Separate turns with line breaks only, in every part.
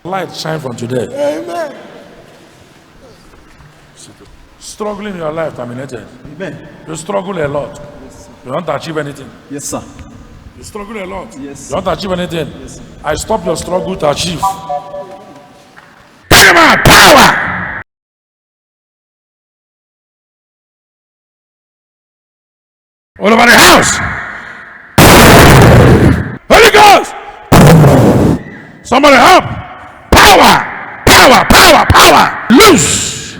Light shine from today.
Amen.
Struggling in your life terminated.
Amen.
You struggle a lot.
Yes,
You want to achieve anything.
yes, sir.
You struggle a lot.
Yes.
You want to achieve anything.
Yes, sir.
I stop your struggle to achieve. Power. All over the house. Holy Ghost. Somebody help. Power. Loose.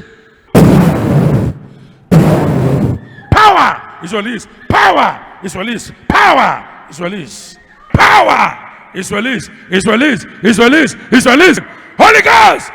Power is released. Power is released. Power is released. Power is released. Is released. Is released. Is released. Holy Ghost.